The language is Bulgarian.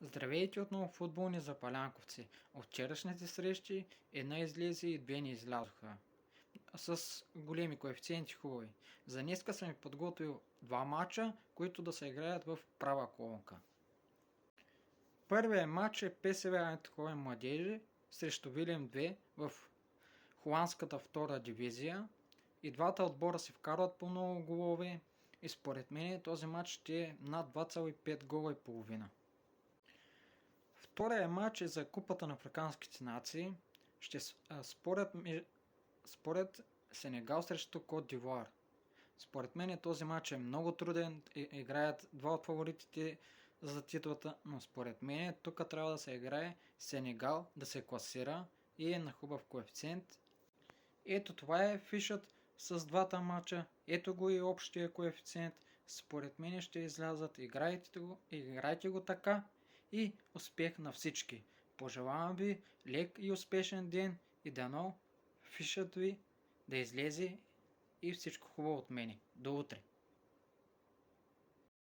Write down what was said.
Здравейте отново, футболни запалянковци! От вчерашните срещи една излезе и две не излязоха. С големи коефициенти хубави. За днеска съм ви подготвил два мача, които да се играят в права колонка. Първият матч е ПСВ Айндховен младежи срещу Вилем 2 в холандската втора дивизия. И двата отбора се вкарват по много голове и според мен този матч ще е над 2,5 гола и половина. Втория матч е за Купата на африканските нации. Според Сенегал срещу Кот д'Ивоар. Според мен този матч е много труден. Играят два от фаворитите за титлата, но според мен тук трябва да се играе Сенегал да се класира и е на хубав коефициент. Ето това е фишът с двата матча. Ето го и общия коефициент. Според мен ще излязат. Играйте го така. И успех на всички! Пожелавам ви лек и успешен ден и дано фишът ви да излезе и всичко хубаво от мене. До утре!